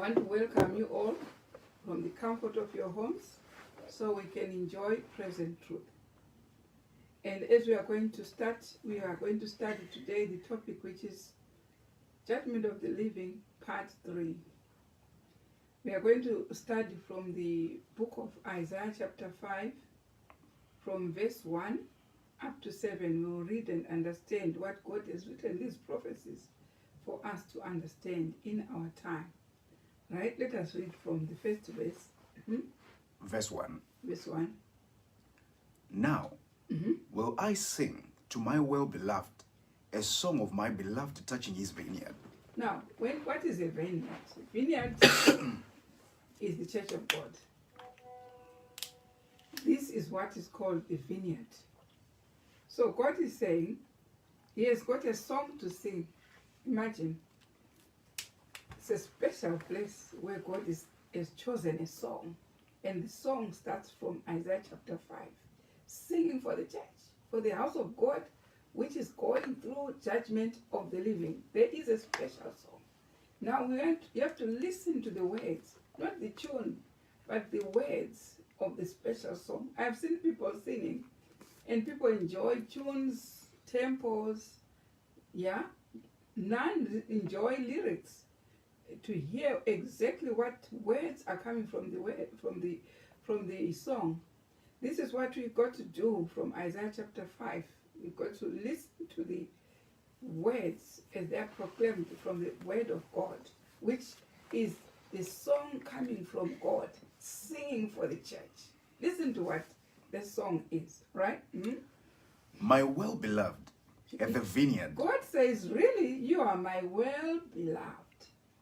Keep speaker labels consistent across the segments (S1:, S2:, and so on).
S1: want to welcome you all from the comfort of your homes so we can enjoy present truth. And as we are going to study today the topic, which is Judgment of the Living, Part 3. We are going to study from the book of Isaiah chapter 5, from verse 1 up to 7. We will read and understand what God has written these prophecies for us to understand in our time. Right? Let us read from the first verse.
S2: Verse 1.
S1: Verse 1.
S2: Now will I sing to my well-beloved a song of my beloved touching his vineyard.
S1: Now, what is a vineyard? A vineyard is the church of God. This is what is called a vineyard. So God is saying he has got a song to sing. Imagine. It's a special place where God has chosen a song. And the song starts from Isaiah chapter 5. Singing for the church, for the house of God, which is going through judgment of the living. There is a special song. Now you have to listen to the words, not the tune, but the words of the special song. I've seen people singing, and people enjoy tunes, tempos, yeah. None enjoy lyrics. To hear exactly what words are coming from the song. This is what we've got to do from Isaiah chapter 5. We've got to listen to the words as they are proclaimed from the word of God, which is the song coming from God, singing for the church. Listen to what the song is, right?
S2: My well-beloved at the vineyard.
S1: God says, really, you are my well-beloved.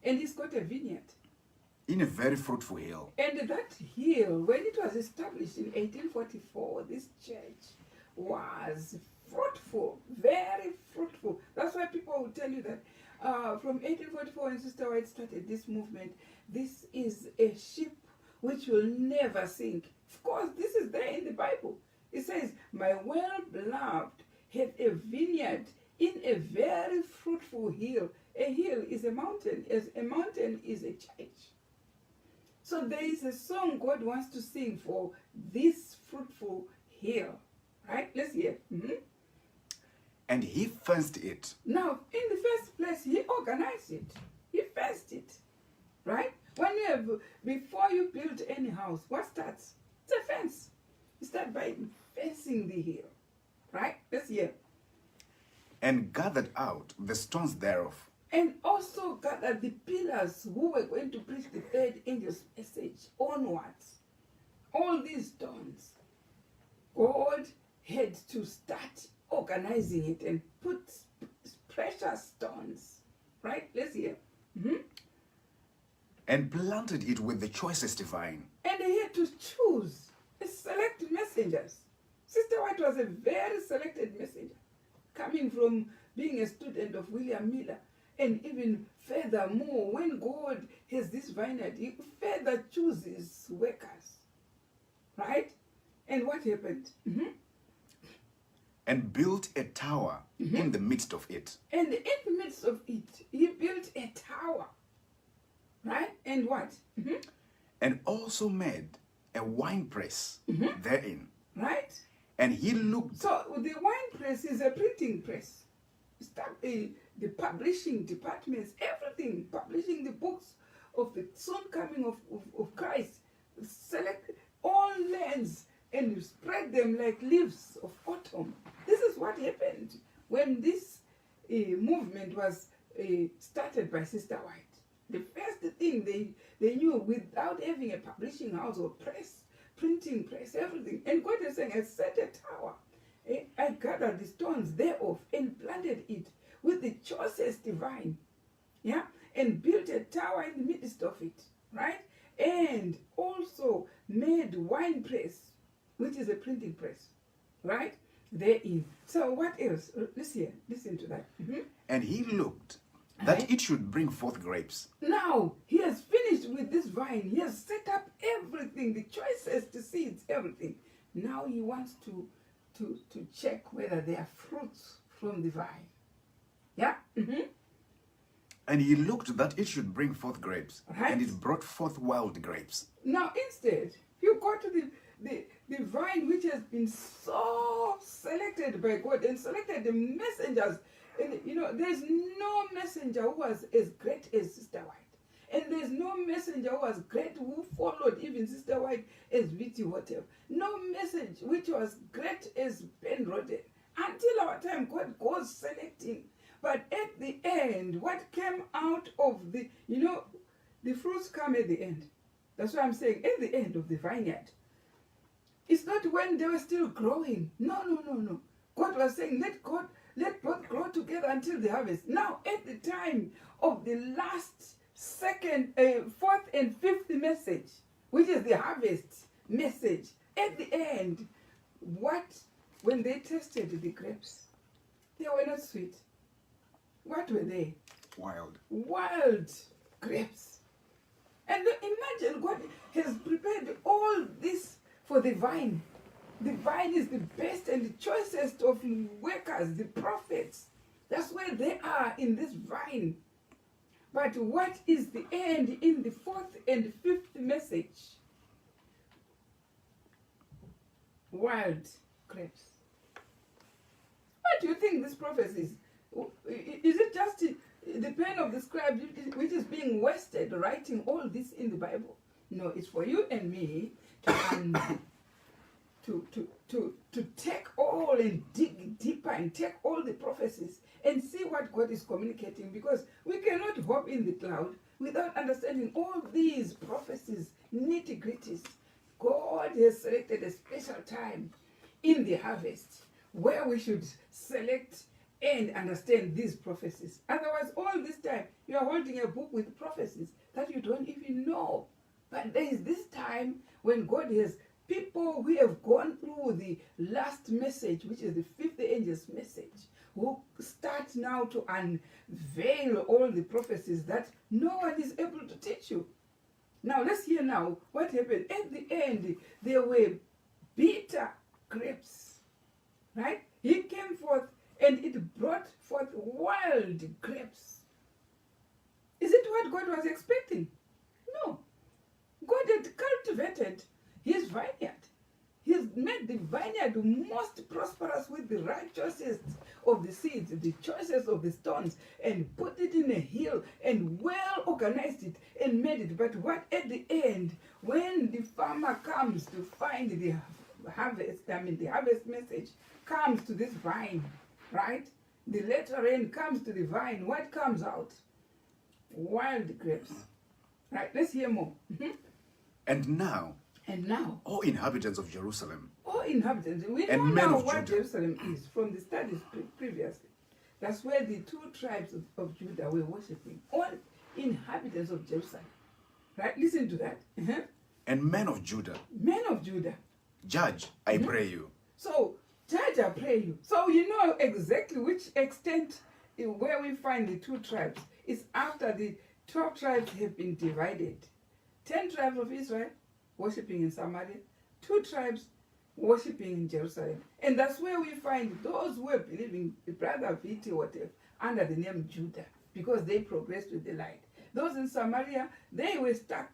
S1: And he's got a vineyard.
S2: In a very fruitful hill.
S1: And that hill, when it was established in 1844, this church was fruitful, very fruitful. That's why people will tell you that from 1844 when Sister White started this movement, this is a ship which will never sink. Of course, this is there in the Bible. It says, my well-beloved had a vineyard in a very fruitful hill. A hill is a mountain, as a mountain is a church. So there is a song God wants to sing for this fruitful hill. Right? Let's hear.
S2: And he fenced it.
S1: Now, in the first place, he organized it. He fenced it. Right? Before you build any house, what starts? It's a fence. You start by fencing the hill. Right? Let's hear.
S2: And gathered out the stones thereof.
S1: And also gathered the pillars who were going to preach the third angel's message onwards. All these stones, God had to start organizing it and put precious stones. Right? Let's hear.
S2: And planted it with the choicest vine.
S1: And they had to choose select messengers. Sister White was a very selected messenger, coming from being a student of William Miller. And even furthermore, when God has this vineyard, he further chooses workers. Right? And what happened?
S2: And built a tower in the midst of it.
S1: And in the midst of it, he built a tower. Right? And what?
S2: And also made a winepress therein.
S1: Right?
S2: And he looked.
S1: So the wine press is a printing press. The publishing departments, everything, publishing the books of the soon coming of Christ. Select all lands and spread them like leaves of autumn. This is what happened when this movement was started by Sister White. The first thing they knew, without having a publishing house or press, printing press, everything. And God is saying, I set a tower. I gathered the stones thereof and planted it with the choicest vine, yeah, and built a tower in the midst of it, right? And also made wine press, which is a printing press, right? Therein. So what else? Listen to that.
S2: And he looked that it should bring forth grapes.
S1: Now, he has finished with this vine. He has set up everything, the choicest seeds, everything. Now he wants to check whether there are fruits from the vine. Yeah?
S2: And he looked that it should bring forth grapes,
S1: Right.
S2: and it brought forth wild grapes.
S1: Now, instead, you go to the vine which has been so selected by God and selected the messengers. And, there's no messenger who was as great as Sister White. And there's no messenger who was great who followed even Sister White as Viti whatever. No message which was great as Ben Roden. Until our time, God goes selecting. But at the end, what came out of the fruits come at the end. That's what I'm saying, at the end of the vineyard. It's not when they were still growing. No. God was saying, let both grow together until the harvest. Now, at the time of the last, second, fourth, and fifth message, which is the harvest message, at the end, when they tasted the grapes, they were not sweet. What were they? Wild grapes. And imagine God has prepared all this for the vine. The vine is the best and the choicest of workers, the prophets. That's where they are in this vine. But what is the end in the fourth and fifth message? Wild grapes. What do you think this prophecy is? Is it just the pen of the scribe which is being wasted writing all this in the Bible? No, it's for you and me to take all and dig deeper and take all the prophecies and see what God is communicating, because we cannot hop in the cloud without understanding all these prophecies, nitty-gritties. God has selected a special time in the harvest where we should select and understand these prophecies. Otherwise, all this time, you are holding a book with prophecies that you don't even know. But there is this time when God has people who have gone through the last message, which is the fifth angel's message, who start now to unveil all the prophecies that no one is able to teach you. Now, let's hear now what happened. At the end, there were bitter grapes, right? He came forth and it brought forth wild grapes. Is it what God was expecting? No. God had cultivated his vineyard. He has made the vineyard most prosperous with the righteousest of the seeds, the choicest of the stones, and put it in a hill and well organized it and made it. But what at the end, when the farmer comes to find the harvest, the harvest message comes to this vine, right? The latter end comes to the vine. What comes out? Wild grapes. Right, let's hear more.
S2: And now, O inhabitants of Jerusalem,
S1: we know
S2: and men
S1: now
S2: of
S1: what
S2: Judah.
S1: Jerusalem is from the studies previously. That's where the two tribes of Judah were worshipping. All inhabitants of Jerusalem. Right, listen to that.
S2: and men of Judah,
S1: Men of Judah.
S2: judge, I pray you.
S1: So, judge, I pray you. So you know exactly which extent where we find the two tribes. It's after the 12 tribes have been divided. 10 tribes of Israel worshipping in Samaria, 2 tribes worshipping in Jerusalem. And that's where we find those who are believing, the brother Viti or whatever, under the name Judah, because they progressed with the light. Those in Samaria, they were stuck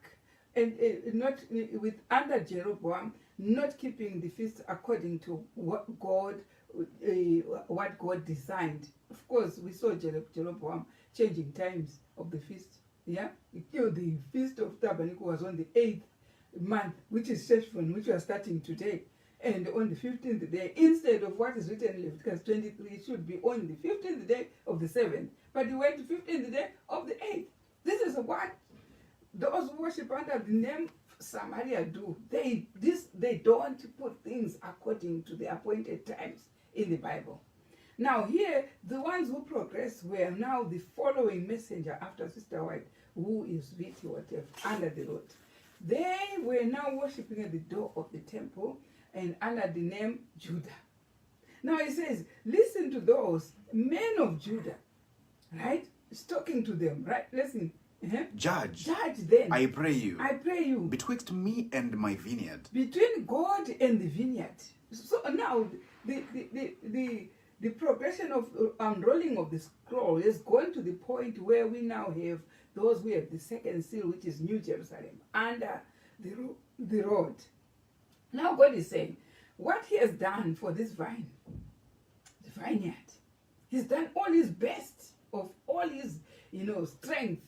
S1: and not with under Jeroboam, not keeping the feast according to what God designed. Of course, we saw Jeroboam changing times of the feast. Yeah, the Feast of Tabernacle was on the 8th month, which is Sheshvan, which we are starting today. And on the 15th day, instead of what is written in Leviticus 23, it should be on the 15th day of the 7th. But he went to 15th day of the 8th. This is what those who worship under the name Samaria do. They don't put things according to the appointed times in the Bible. Now here, the ones who progressed were now the following messenger after Sister White, who is Viti whatever, under the Lord. They were now worshipping at the door of the temple and under the name Judah. Now he says, listen to those men of Judah, right? He's talking to them, right? Listen.
S2: Judge
S1: them.
S2: I pray you.
S1: I pray you.
S2: Betwixt me and my vineyard.
S1: Between God and the vineyard. So now the the progression of unrolling of the scroll is going to the point where we now have those who have the second seal, which is New Jerusalem, under the rod. Now God is saying, what he has done for this vine, the vineyard, he's done all his best of all his, strength.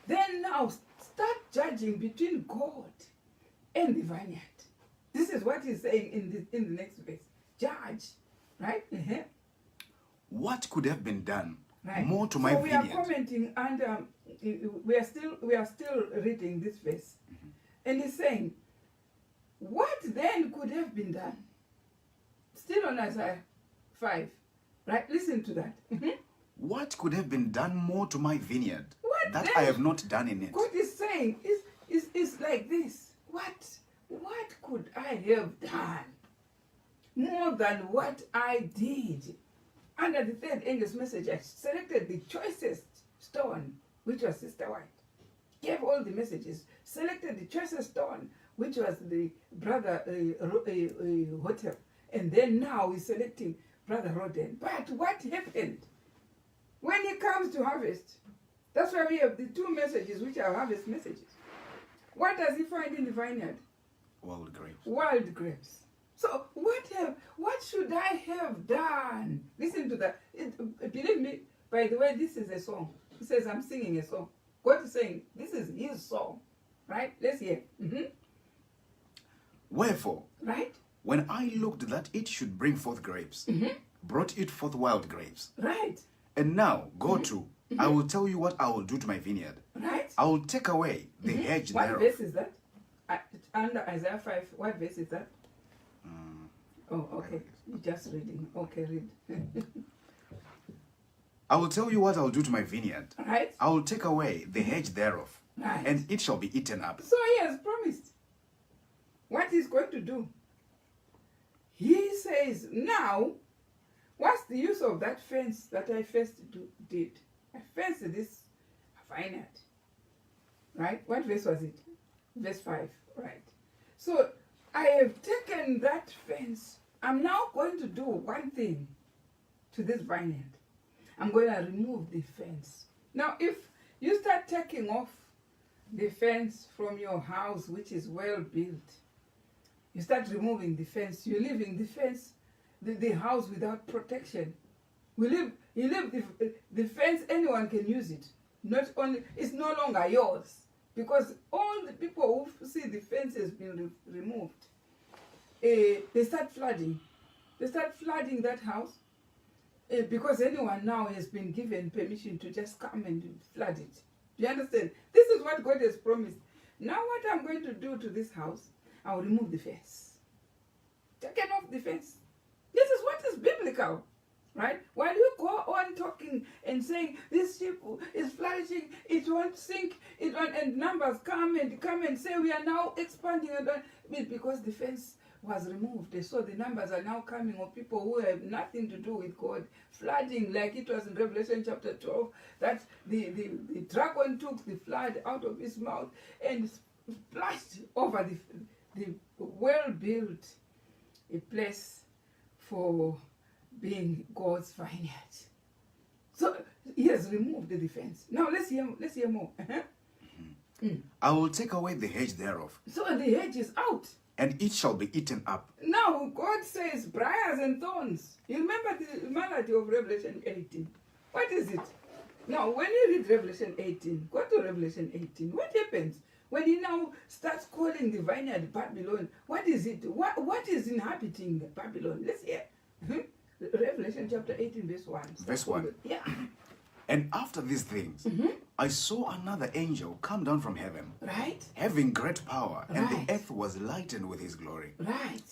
S1: Then now start judging between God and the vineyard. This is what he's saying in the next verse. Judge, right?
S2: What could have been done
S1: Right.
S2: more to my
S1: so we
S2: vineyard?
S1: are commenting, and we are still reading this verse, and he's saying, what then could have been done? Still on Isaiah 5, right? Listen to that.
S2: What could have been done more to my vineyard
S1: What
S2: that
S1: then?
S2: I have not done in it?
S1: God is saying is like this. What could I have done more than what I did? Under the third angel's message, I selected the choicest stone, which was Sister White. Gave all the messages. Selected the choicest stone, which was the brother Hotel. And then now he's selecting Brother Roden. But what happened? When he comes to harvest, that's why we have the two messages, which are harvest messages. What does he find in the vineyard?
S2: Wild grapes.
S1: Wild grapes. So what should I have done? Listen to that. Believe me, by the way, this is a song. He says, I'm singing a song. God is saying, this is his song. Right? Let's hear.
S2: Wherefore,
S1: Right?
S2: when I looked that it should bring forth grapes, brought it forth wild grapes.
S1: Right.
S2: And now, go to, I will tell you what I will do to my vineyard.
S1: Right?
S2: I will take away the hedge
S1: What
S2: thereof.
S1: verse is that? Under Isaiah 5, what verse is that? Oh, okay. You're just reading. Okay, read.
S2: I will tell you what I will do to my vineyard.
S1: Right?
S2: I will take away the hedge thereof,
S1: Right.
S2: and it shall be eaten up.
S1: So he has promised what he's going to do. He says, now, what's the use of that fence that I first did? I fenced this vineyard. Right? What verse was it? Verse 5. Right. So I have taken that fence. I'm now going to do one thing to this vineyard. I'm going to remove the fence. Now, if you start taking off the fence from your house, which is well built, you start removing the fence. You're leaving the fence, the house without protection. You leave the fence, anyone can use it. Not only, it's no longer yours. Because all the people who see the fence has been removed, they start flooding. They start flooding that house because anyone now has been given permission to just come and flood it. Do you understand? This is what God has promised. Now what I'm going to do to this house, I'll remove the fence. Taken off the fence. This is what is biblical. Right? While you go on talking and saying this ship is flourishing, it won't sink, and numbers come and say we are now expanding, because the fence was removed. So the numbers are now coming of people who have nothing to do with God, flooding like it was in Revelation chapter 12, that the dragon took the flood out of his mouth and splashed over the well-built a place for being God's vineyard. So he has removed the defense. Now let's hear more.
S2: I will take away the hedge thereof,
S1: So the hedge is out.
S2: and it shall be eaten up.
S1: Now God says briars and thorns. You remember the melody of Revelation 18. What is it? Now when you read Revelation 18, go to Revelation 18. What happens when he now starts calling the vineyard Babylon? What is it? What is inhabiting Babylon? Let's hear. Revelation chapter 18, verse 1.
S2: Verse 1.
S1: Yeah.
S2: And after these things, I saw another angel come down from heaven,
S1: Right?
S2: having great power, and
S1: Right.
S2: the earth was lightened with his glory.
S1: Right.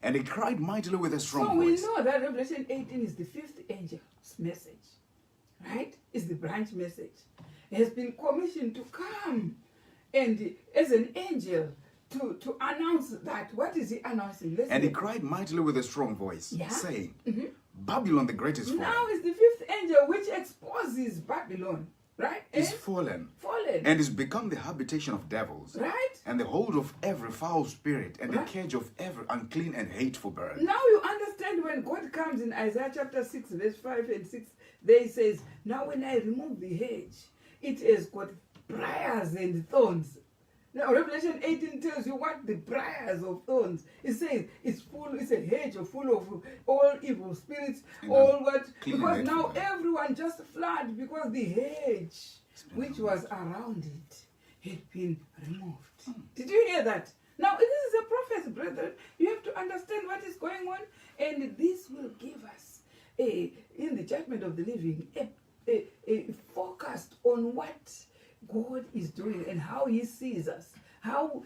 S2: And he cried mightily with a strong
S1: So we
S2: voice.
S1: know that Revelation 18 is the fifth angel's message. Right? It's the branch message. He has been commissioned to come and as an angel to announce that. What is he announcing? Let's
S2: And he
S1: hear.
S2: cried mightily with a strong voice,
S1: Yeah.
S2: saying, Babylon the great is fallen.
S1: Now is the fifth angel which exposes Babylon. Right?
S2: Is fallen,
S1: Fallen.
S2: and is become the habitation of devils,
S1: Right?
S2: and the hold of every foul spirit, and the
S1: Right.
S2: cage of every unclean and hateful bird.
S1: Now you understand And when God comes in Isaiah chapter 6, verse 5 and 6, there it says, now when I remove the hedge, it has got briars and thorns. Now Revelation 18 tells you what the briars of thorns. It says it's a hedge full of all evil spirits, all what, because now everyone just fled because the hedge which was around it had been removed. Did you hear that? Now this is a prophecy, brethren. You have to understand what is going on, and this will give us in the judgment of the living a focus on what God is doing and how he sees us. How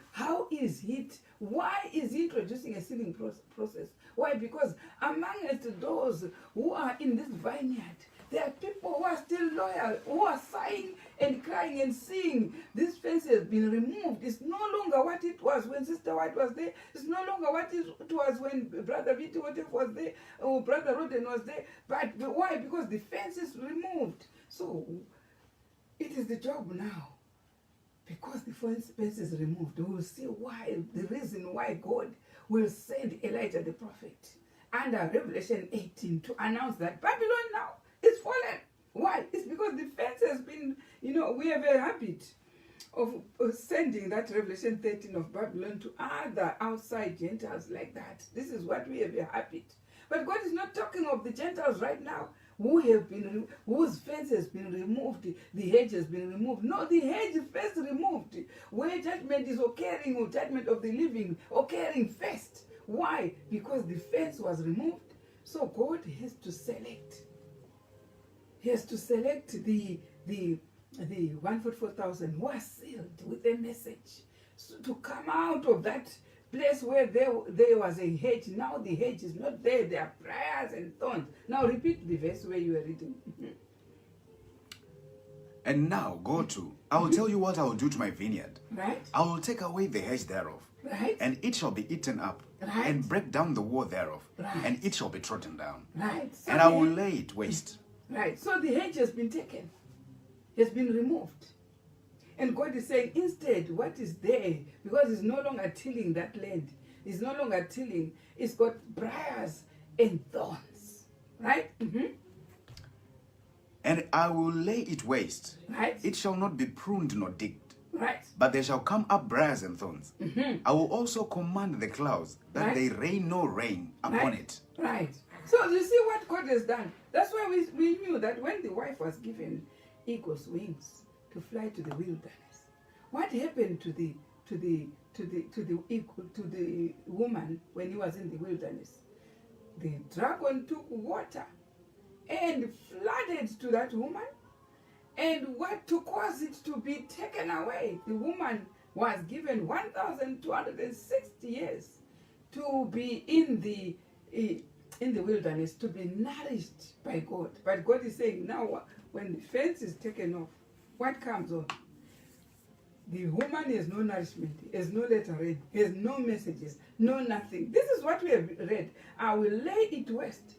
S1: is it? Why is he introducing a sealing process? Why? Because amongst those who are in this vineyard, there are people who are still loyal, who are sighing and crying and seeing this fence has been removed. It's no longer what it was when Sister White was there. It's no longer what it was when Brother Viti was there or Brother Roden was there. But why? Because the fence is removed. So it is the job now. Because the fence is removed, we will see why, the reason why God will send Elijah the prophet under Revelation 18 to announce that Babylon now is fallen. Why? It's because the fence has been, we have a habit of sending that Revelation 13 of Babylon to other outside Gentiles like that. This is what we have a habit. But God is not talking of the Gentiles right now whose fence has been removed, the hedge has been removed. No, the hedge is first removed. Where judgment is occurring, or judgment of the living occurring first. Why? Because the fence was removed. So God has to select. He has to select the 144,000 who are sealed with a message. So to come out of that place where there was a hedge, now the hedge is not there. There are briars and thorns. Now repeat the verse where you are reading.
S2: And now go to, I will tell you what I will do to my vineyard.
S1: Right.
S2: I will take away the hedge thereof.
S1: Right.
S2: And it shall be eaten up.
S1: Right.
S2: And break down the wall thereof.
S1: Right.
S2: And it shall be trodden down.
S1: Right. So
S2: and I will lay it waste.
S1: Right. So the hedge has been taken. Has been removed. And God is saying, instead, what is there, because it's no longer tilling that land, it's no longer tilling, it's got briars and thorns. Right?
S2: And I will lay it waste.
S1: Right.
S2: It shall not be pruned nor digged.
S1: Right.
S2: But there shall come up briars and thorns. I will also command the clouds that
S1: Right.
S2: they rain no rain upon
S1: Right.
S2: it.
S1: Right. So you see what God has done. That's why we knew that when the wife was given eagle's wings to fly to the wilderness, what happened to the woman when he was in the wilderness? The dragon took water and flooded to that woman, and what to cause it to be taken away? The woman was given 1,260 years to be in the wilderness, to be nourished by God. But God is saying now, when the fence is taken off, what comes on? The woman has no nourishment, has no letter read, has no messages, no nothing. This is what we have read. I will lay it waste.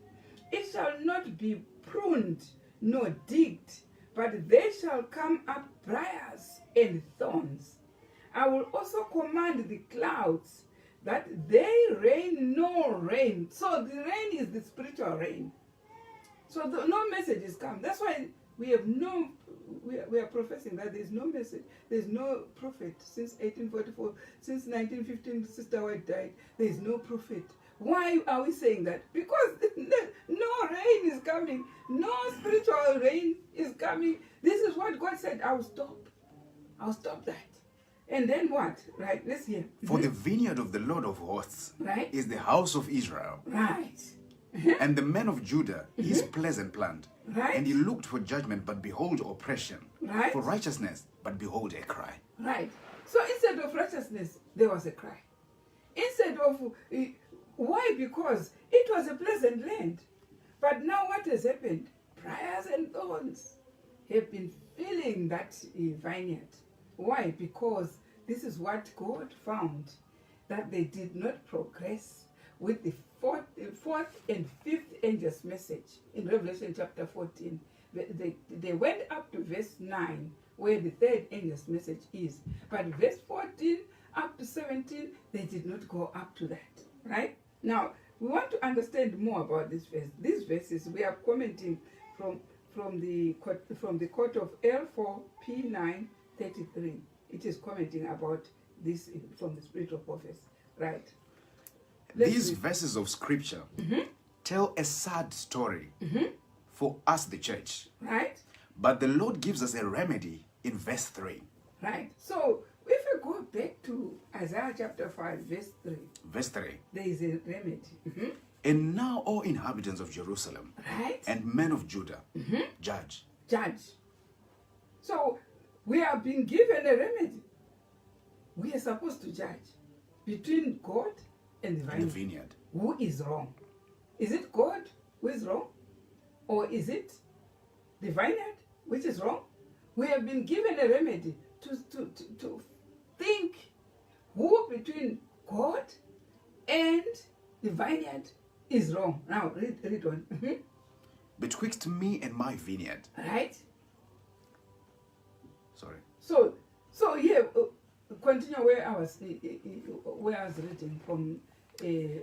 S1: It shall not be pruned nor digged, but there shall come up briars and thorns. I will also command the clouds that they rain no rain. So the rain is the spiritual rain. So no messages come. That's why we have we are professing that there's no message, there's no prophet since 1844, since 1915 Sister White died. There's no prophet. Why are we saying that? Because no rain is coming, no spiritual rain is coming. This is what God said. I'll stop that. And then what? Right, let's hear.
S2: For the vineyard of the Lord of hosts
S1: Right.
S2: is the house of Israel.
S1: Right.
S2: And the men of Judah his pleasant plant.
S1: Right.
S2: And he looked for judgment, but behold oppression.
S1: Right.
S2: For righteousness, but behold a cry.
S1: Right. So instead of righteousness, there was a cry. Instead of, why? Because it was a pleasant land. But now what has happened? Briars and thorns have been filling that vineyard. Why? Because this is what God found, that they did not progress with the fourth and fifth angel's message in Revelation chapter 14. They went up to verse 9, where the third angel's message is. But verse 14 up to 17, they did not go up to that. Right? Now, we want to understand more about this verse. These verses we are commenting from the quote of L4P933. It is commenting about this from the Spirit of Prophecy, right?
S2: These verses of scripture tell a sad story for us, the church.
S1: Right?
S2: But the Lord gives us a remedy in verse 3.
S1: Right. So if we go back to Isaiah chapter 5, verse 3.
S2: Verse 3.
S1: There is a remedy.
S2: And now, all inhabitants of Jerusalem
S1: Right?
S2: and men of Judah, judge.
S1: Judge. So we have been given a remedy. We are supposed to judge between God and the
S2: In the
S1: vineyard.
S2: vineyard.
S1: Who is wrong? Is it God who is wrong? Or is it the vineyard which is wrong? We have been given a remedy to think who between God and the vineyard is wrong. Now read on.
S2: Betwixt me and my vineyard.
S1: Right?
S2: Sorry.
S1: So here, continue where I was reading from.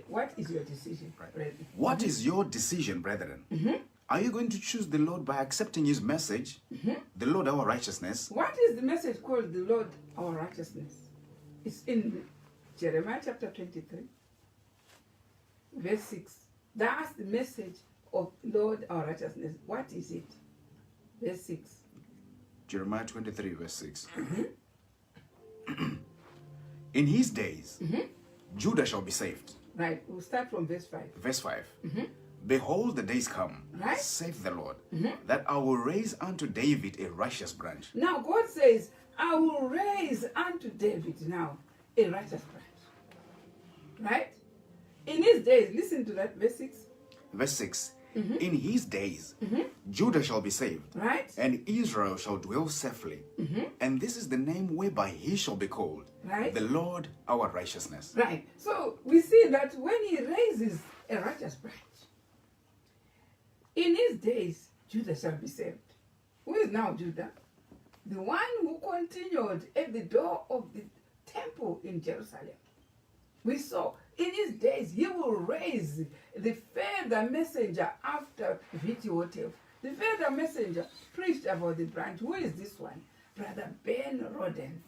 S1: What is your decision?
S2: Right. What is your decision, brethren? Are you going to choose the Lord by accepting his message, the Lord our righteousness?
S1: What is the message called the Lord our righteousness? It's in Jeremiah chapter 23, verse 6. That's the message of Lord our righteousness. What is it? Verse 6.
S2: Jeremiah 23, verse 6. In his days, Judah shall be saved.
S1: Right. We'll start from verse 5.
S2: Verse 5. Behold, the days come,
S1: Right.
S2: saith the Lord, that I will raise unto David a righteous branch.
S1: Now God says, I will raise unto David now a righteous branch. Right? In his days, listen to that, verse 6.
S2: Verse 6. In his days, Judah shall be saved,
S1: Right?
S2: and Israel shall dwell safely. And this is the name whereby he shall be called,
S1: Right.
S2: the Lord our righteousness.
S1: Right. So we see that when he raises a righteous branch, in his days, Judah shall be saved. Who is now Judah? The one who continued at the door of the temple in Jerusalem. We saw in his days he will raise the further messenger after Vitiotev. The further messenger preached about the branch. Who is this one? Brother Ben Roden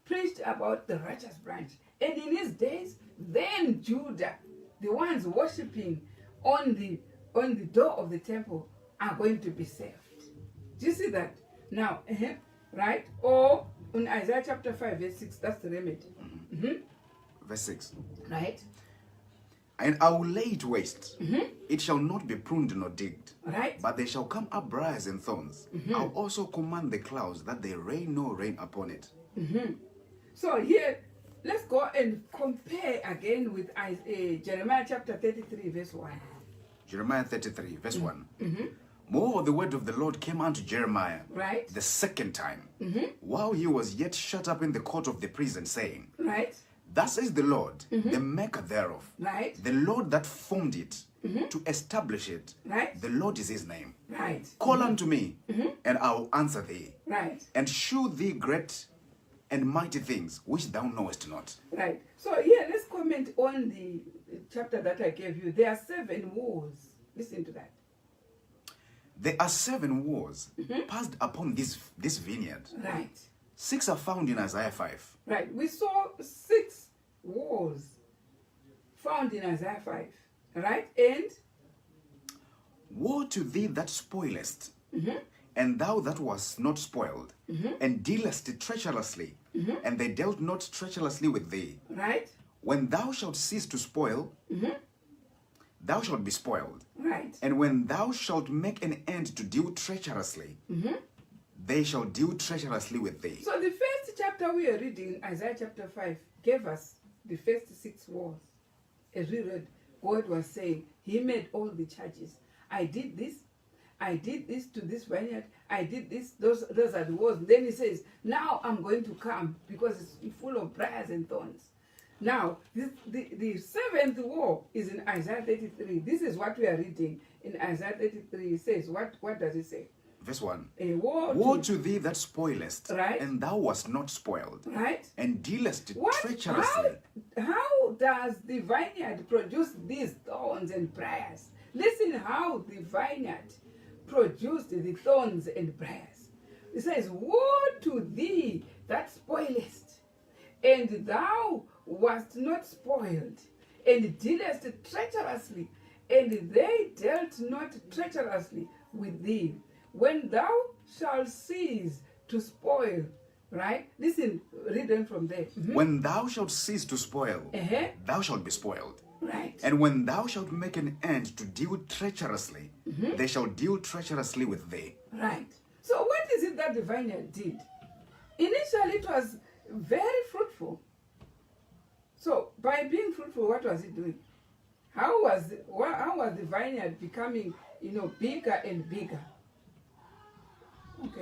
S1: preached about the righteous branch. And in his days, then Judah, the ones worshipping on the door of the temple, are going to be saved. Do you see that? Now, right? Or in Isaiah chapter 5, verse 6, that's the remedy.
S2: Verse 6.
S1: Right?
S2: And I will lay it waste. It shall not be pruned nor digged.
S1: Right?
S2: But there shall come up briars and thorns. I'll also command the clouds that they rain no rain upon it.
S1: So here, let's go and compare again with Jeremiah chapter 33, verse 1.
S2: Jeremiah 33, verse 1. Moreover, the word of the Lord came unto Jeremiah
S1: Right?
S2: the second time, while he was yet shut up in the court of the prison, saying,
S1: Right?
S2: Thus says the Lord, the maker thereof,
S1: Right?
S2: the Lord that formed it, to establish it.
S1: Right?
S2: The Lord is his name.
S1: Right?
S2: Call unto me, and I will answer thee,
S1: Right?
S2: and shew thee great and mighty things which thou knowest not.
S1: Right. So here, let's comment on the chapter that I gave you. There are 7 wars. Listen to that.
S2: There are 7 wars passed upon this vineyard.
S1: Right.
S2: 6 are found in Isaiah 5.
S1: Right. We saw 6 wars found in Isaiah 5. Right? And
S2: Woe to thee that spoilest, and thou that wast not spoiled, and dealest treacherously, and they dealt not treacherously with thee.
S1: right?
S2: When thou shalt cease to spoil, thou shalt be spoiled.
S1: Right.
S2: And when thou shalt make an end to deal treacherously, they shall deal treacherously with thee.
S1: So the first chapter we are reading, Isaiah chapter 5, gave us the first 6 wars. As we read, God was saying, he made all the charges. I did this to this vineyard, I did this, those are the wars. Then he says, now I'm going to come because it's full of briars and thorns. Now, the 7th war is in Isaiah 33. This is what we are reading in Isaiah 33. It says, what does it say?
S2: Verse 1.
S1: Woe
S2: Woe
S1: to,
S2: to thee that spoilest,
S1: Right.
S2: and thou wast not spoiled,
S1: right?
S2: and dealest
S1: What?
S2: treacherously.
S1: How does the vineyard produce these thorns and briars? Listen how the vineyard produced the thorns and briars. It says, woe to thee that spoilest, and thou wast not spoiled, and dealest treacherously, and they dealt not treacherously with thee. When thou shalt cease to spoil, right? Listen, read on from there.
S2: When thou shalt cease to spoil,
S1: Uh-huh.
S2: thou shalt be spoiled.
S1: Right.
S2: And when thou shalt make an end to deal treacherously, they shall deal treacherously with thee.
S1: Right. So what is it that the vineyard did? Initially, it was very fruitful. So by being fruitful, what was it doing? How was the vineyard becoming, bigger and bigger? Okay.